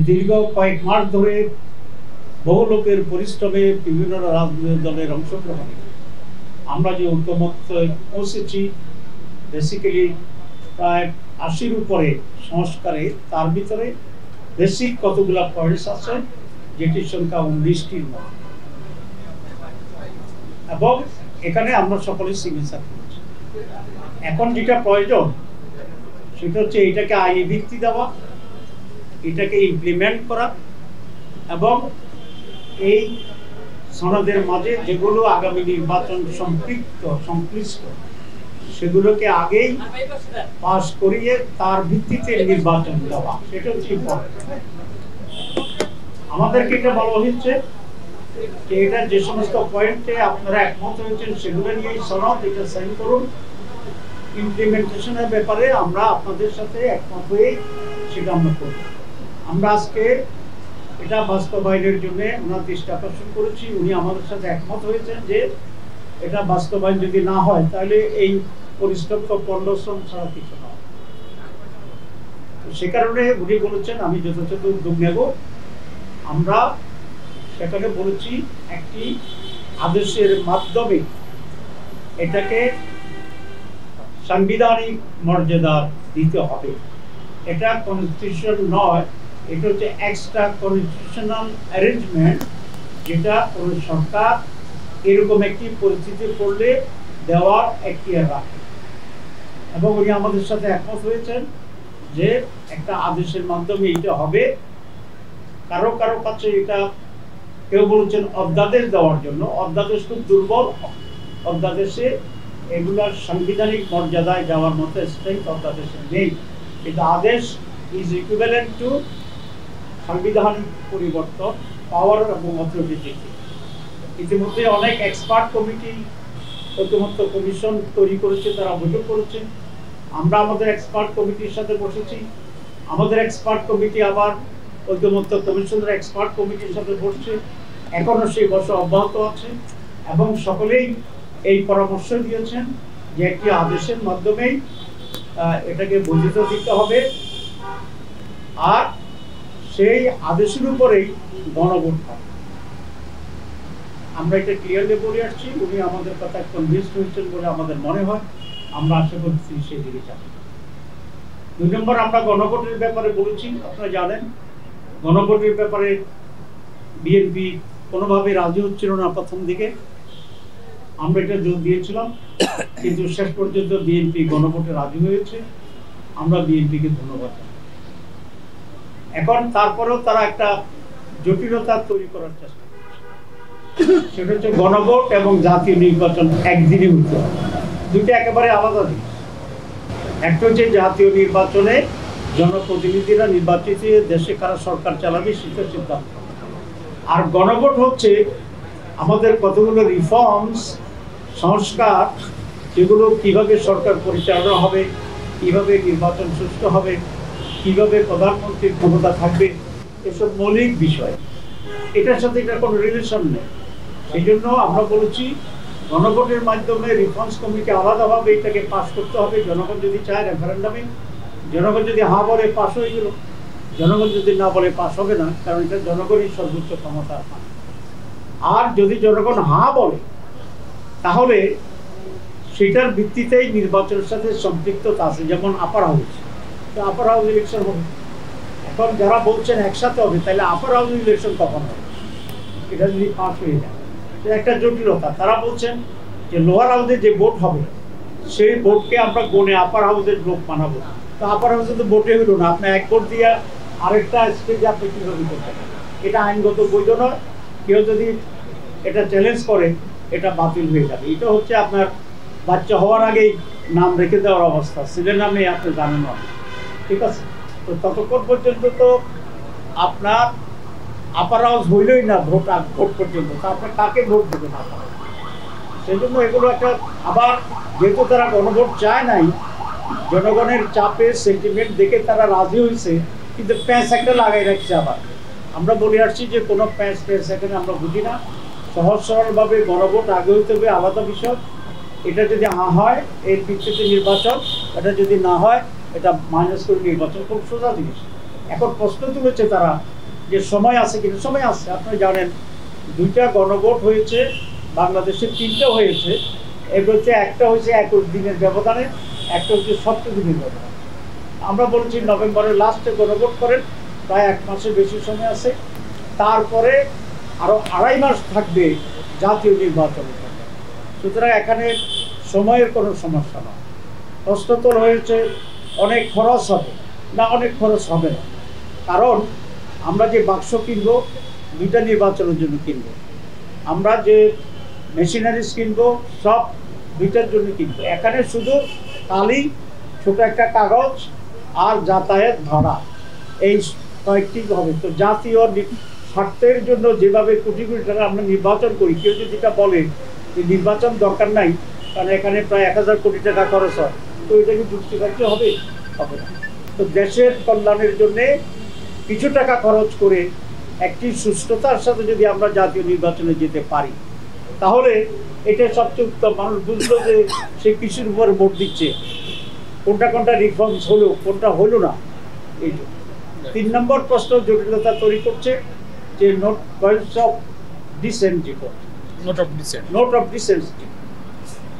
দীর্ঘ কয়েক মাস ধরে বহু লোকের পরিশ্রমে বিভিন্ন রাজনৈতিক দলের অংশগ্রহণে আমরা যে ঐকমত্য পৌঁছেছি, বেসিক্যালি প্রায় ৮০-র উপরে সংস্কারে, তার ভিতরে বেসিক কতগুলো পয়েন্টস আছে যেটির সংখ্যা 19টির মতো, এবং এখানে আমরা সকলে সিগনেচার করেছি। এখন যেটা প্রয়োজন সেটা হচ্ছে এটাকে আইনি ভিত্তি দেওয়া, এটাকে ইমপ্লিমেন্ট করা, এবং এই সনদের মাঝে যেগুলো আগামী নির্বাচন সংশ্লিষ্ট সেগুলোকে আগেই পাস করিয়ে তার ভিত্তিতে নির্বাচন দেওয়া, সেটা হচ্ছে ইম্পর্টেন্ট। আমাদেরকে এটা বলা হচ্ছে যে এটা যে সমস্ত পয়েন্টে আপনারা একমত হয়েছেন সেগুলো নিয়ে সনদ এটা সাইন করুন। ইমপ্লিমেন্টেশনের ব্যাপারে আমরা আপনাদের সাথে একমত হয়ে সেটা আমরা করব। আমরা আজকে এটা বাস্তবায়নের জন্য ওনার দৃষ্টি আকর্ষণ করেছি, উনি আমাদের সাথে একমত হয়েছেন যে এটা বাস্তবায়ন যদি না হয় তাহলে এই পরিশ্রম পণ্যশ্রম ছাড়া কিছু না। সে কারণে উনি বলেছেন আমি যথাযথ উদ্যোগ নেব। আমরা সেখানে বলেছি একটি আদেশের মাধ্যমে এটাকে সাংবিধানিক মর্যাদা দিতে হবে। এটা কনস্টিটিউশন নয়, এটা হচ্ছে এক্সট্রা কনস্টিটিউশনাল অ্যারেঞ্জমেন্ট, যেটা কোন সরকার এরকম একটি পরিস্থিতি পড়লে দেওয়ার এখতিয়ার রাখে। এবং উনি আমাদের সাথে একমত হয়েছেন যে একটা আদেশের মাধ্যমে এটা হবে। কারো কারো কাছে এটা কেউ বলছেন অধ্যাদেশ দেওয়ার জন্য, অধ্যাদেশ খুব দুর্বল, অধ্যাদেশে এগুলার সাংবিধানিক মর্যাদায় যাওয়ার মতো স্ট্রেংথ অধ্যাদেশে নেই, কিন্তু আদেশ ইজ ইকুইভ্যালেন্ট টু সাংবিধানিক পরিবর্তন, পাওয়ার এবং অথরিটি। ইতিমধ্যে অনেক এক্সপার্ট কমিটি, ঐকমত্য কমিশন তৈরি করেছে, তারা বৈঠক করেছেন। আমরা আমাদের এক্সপার্ট কমিটির সাথে বসেছি, আমাদের এক্সপার্ট কমিটি আবার ঐকমত্য কমিশনের এক্সপার্ট কমিটির সাথে বসছে, এখনো সেই বসা অব্যাহত আছে, এবং সকলেই এই পরামর্শ দিয়েছেন যে একটি আদেশের মাধ্যমেই এটাকে বৈধতা দিতে হবে, আর সেই আদেশের উপরেই গণভোট হবে। আমরা এটা ক্লিয়ারলি বলে আসছি, উনি আমাদের কথা কনভিন্সড হয়েছেন বলে আমাদের মনে হয়। আমরা আশা করছি সেই দিকে যাব। ২ নম্বর, আমরা গণভোটের ব্যাপারে বলেছি। আপনারা জানেন গণভোটের ব্যাপারে বিএনপি কোনোভাবে রাজি হচ্ছিল না প্রথম দিকে, আমরা এটা জোর দিয়েছিলাম, কিন্তু শেষ পর্যন্ত বিএনপি গণভোটে রাজি হয়েছে। আমরা বিএনপিকে ধন্যবাদ জানাই। এখন তারপরেও তারা একটা জটিলতা তৈরি করার চেষ্টা করছে, সেটা হচ্ছে গণভোট এবং জাতীয় নির্বাচন একদিনই হতে হবে। দুটো একেবারে আলাদা জিনিস। একটা হচ্ছে জাতীয় নির্বাচনে জনপ্রতিনিধিরা নির্বাচিত দেশে কারা সরকার চালাবে সেটা সিদ্ধান্ত, আর গণভোট হচ্ছে আমাদের কতগুলো রিফর্মস, সংস্কার, যেগুলো কিভাবে সরকার পরিচালনা হবে, কিভাবে নির্বাচন সুষ্ঠু হবে, কিভাবে প্রধানমন্ত্রীর ক্ষমতা থাকবে, এসব মৌলিক বিষয়। এটার সাথে এটার কোনো রিলেশন নেই। সেই জন্য আমরা বলেছি গণভোটের মাধ্যমে রিফর্মস কমিটি আলাদাভাবে এটাকে পাস করতে হবে। জনগণ যদি চায় রেফারেন্ডামে, জনগণ যদি হা বলে পাস হয়ে গেল, জনগণ যদি না বলে পাস হবে না, কারণ এটা জনগণই সর্বোচ্চ ক্ষমতা। আর যদি জনগণ হা বলে তাহলে সেটার ভিত্তিতেই নির্বাচনের সাথে সম্পৃক্ততা আছে, যেমন আপার হাউস, তো আপার হাউস ইলেকশন হবে। এখন যারা বলছেন একসাথে হবে, তাহলে আপার হাউস ইলেকশন কখন হবে? এটা যদি পাস হয়ে যায় সেটা একটা জটিলতা। তারা বলছেন যে লোয়ার হাউসে যে ভোট হবে সেই ভোটকে আমরা গণে আপার হাউসের লোক বানাবো। তো আপার হাউসে তো ভোটে হইল না, আপনি এক ভোট দিয়ে আরেকটা স্টেজে আপনি কীভাবে করতে পারেন? এটা আইনগত বৈধ নয়। কেউ যদি এটা চ্যালেঞ্জ করে এটা বাতিল হয়ে যাবে। এটা হচ্ছে আপনার বাচ্চা হওয়ার আগেই নাম রেখে দেওয়ার অবস্থা, ছেলের নামে আপনি জানেন না, ঠিক আছে? তো ততক্ষণ পর্যন্ত তো আপনার আপার হাউস হইলই না ভোট পর্যন্ত, তা আপনার কাকে ভোট দেবেন? সেই জন্য এগুলো একটা, আবার যেহেতু তারা গণভোট চায় নাই, জনগণের চাপে সেন্টিমেন্ট দেখে তারা রাজি হয়েছে, কিন্তু প্যাঁচ একটা লাগাই রাখছে। আবার আমরা বলে আসছি যে কোনো প্যাঁচ এখানে আমরা বুঝি না। সহজ সরলভাবে গণভোট আগে হইতে হবে, আলাদা বিষয়। এটা যদি হয় এর ভিত্তিতে নির্বাচন, এটা যদি না হয় এটা মাইনাস করে নির্বাচন, খুব সোজা জিনিস। এখন প্রশ্ন তুলেছে তারা যে সময় আছে কিনা, সময় আছে। আপনারা জানেন 2টা গণভোট হয়েছে, বাংলাদেশে 3টা হয়েছে। এগুলো হচ্ছে, একটা হয়েছে 21 দিনের ব্যবধানে, একটা হচ্ছে 70 দিনের ব্যবধানে। আমরা বলছি নভেম্বরের লাস্টে গণভোট করেন, প্রায় 1 মাসের বেশি সময় আছে। তারপরে আরও 2.5 মাস থাকবে জাতীয় নির্বাচনের জন্য। সুতরাং এখানে সময়ের কোনো সমস্যা নয়। প্রশ্ন তো হয়েছে অনেক খরচ হবে না, অনেক খরচ হবে না। কারণ আমরা যে বাক্স কিনবো 2টা নির্বাচনের জন্য কিনবো, আমরা যে মেশিনারিজ কিনবো সব 2টার জন্য কিনবো। এখানে শুধু খালি ছোট একটা কাগজ আর যাতায়াত ভাড়া, এই কয়েকটি হবে। তো জাতীয় স্বার্থের জন্য যেভাবে কোটি কোটি টাকা আমরা নির্বাচন করি, কেউ যদি এটা বলে যে নির্বাচন দরকার নাই, কারণ এখানে প্রায় 1000 কোটি টাকা খরচ হয়, তো এটা কি যুক্তিগ্রাহ্য হবে? হবে না। তো দেশের কল্যাণের জন্যে কিছু টাকা খরচ করে একটি সুষ্ঠুতার সাথে যদি আমরা জাতীয় নির্বাচনে যেতে পারি, তাহলে এটা সবচেয়ে উত্তম। মানুষ বুঝলো যে সে কিছুর উপর ভোট দিচ্ছে, কোনটা কোনটা রিফর্মস হলো, কোনটা হলো না। এই 3 নম্বর প্রশ্ন জটিলতা তৈরি করছে যে points of descent, note of descent.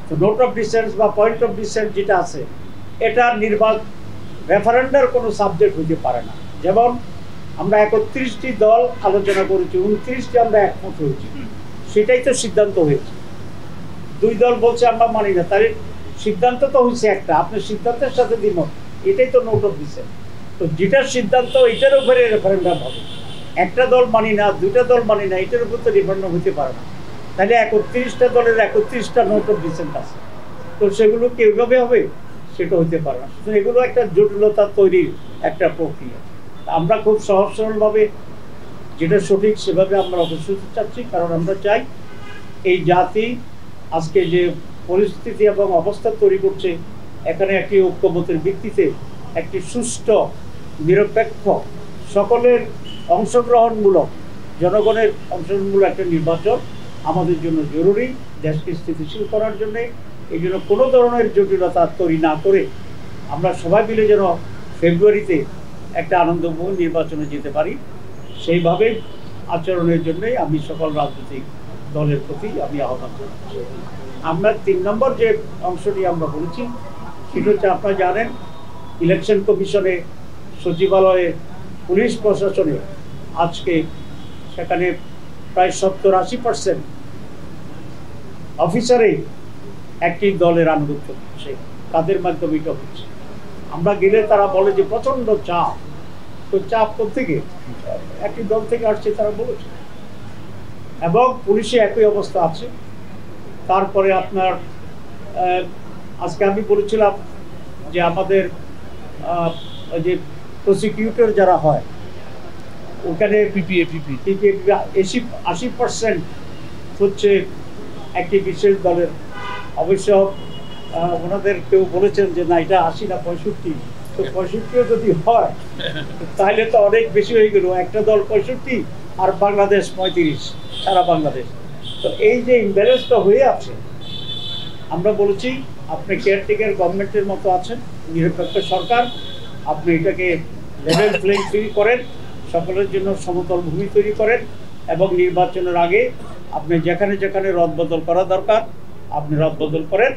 তো নোট অফ ডিসেন্ট বা পয়েন্ট অফ ডিসেন্ট যেটা আছে, এটা রেফারেন্ডার কোনো সাবজেক্ট হতে পারে না। যেমন আমরা 31টি দল আলোচনা করেছি, 29টি আমরা একমত হয়েছি, সেটাই তো সিদ্ধান্ত হয়েছে। 2 দল বলছে আমরা মানি না, তাহলে সিদ্ধান্ত তো হয়েছে একটা, আপনার সিদ্ধান্তের সাথে দ্বিমত, এটাই তো নোট অফ ডিসেন্ট। তো যেটার সিদ্ধান্ত এটার উপরে রেফারেন্ডাম হবে। একটা দল মানি না, 2টা দল মানি না, এটার উপর তো রেফারেন্ডাম হতে পারে না। তাহলে 31টা দলের 31টা নোট অফ ডিসেন্ট আছে, তো সেগুলো কীভাবে হবে? সেটা হতে পারে না। এগুলো একটা জটিলতা তৈরির একটা প্রক্রিয়া। আমরা খুব সহজ সরলভাবে যেটা সঠিক সেভাবে আমরা অবশ্যই চাচ্ছি, কারণ আমরা চাই এই জাতি আজকে যে পরিস্থিতি এবং অবস্থা তৈরি করছে, এখানে একটি ঐক্যমতের ভিত্তিতে একটি সুষ্ঠু, নিরপেক্ষ, সকলের অংশগ্রহণমূলক, জনগণের অংশগ্রহণমূলক একটা নির্বাচন আমাদের জন্য জরুরি, দেশকে স্থিতিশীল করার জন্যে। এই জন্য কোনো ধরনের জটিলতা তৈরি না করে আমরা সবাই মিলে যেন ফেব্রুয়ারিতে একটা আনন্দময় নির্বাচনে যেতে পারি, সেইভাবে আচরণের জন্যই আমি সকল রাজনৈতিক দলের প্রতি আমি আহ্বান জানাচ্ছি। আমরা 3 নম্বর যে অংশটি আমরা বলেছি সেটা হচ্ছে, আপনারা জানেন ইলেকশন কমিশনে, সচিবালয়ে, পুলিশ প্রশাসনে আজকে সেখানে প্রায় 70-80% অফিসারে একটি দলের আনুগত্য হচ্ছে, তাদের মাধ্যমে এটা হচ্ছে। আমরা গেলে তারা বলে যে প্রচণ্ড চাপ, তো চাপ থেকে একটি দল থেকে আসছে তারা বলেছে, এবং পুলিশে একই অবস্থা আছে। তারপরে আপনার আজকে আমি বলেছিলাম যে আমাদের যে প্রসিকিউটর যারা হয় ওখানে পিপিএ 80% হচ্ছে একটি বিশেষ দলের। অবশ্য ওনাদের কেউ বলেছেন যে না, এটা 80 না 65, তো 65ও যদি হয় তাহলে তো অনেক বেশি হয়ে গেল। একটা দল 65 আর বাংলাদেশ 35, সারা বাংলাদেশ। তো এই যে ইমব্যালেন্সটা হয়ে আছে, আমরা বলেছি আপনি কেয়ারটেকার গভর্নমেন্টের মতো আছেন, নিরপেক্ষ সরকার, আপনি এটাকে লেভেল প্লেইং ফিল্ড করেন, সকলের জন্য সমতল ভূমি তৈরি করেন, এবং নির্বাচনের আগে আপনি যেখানে যেখানে রদবদল করা দরকার আপনি রদবদল করেন।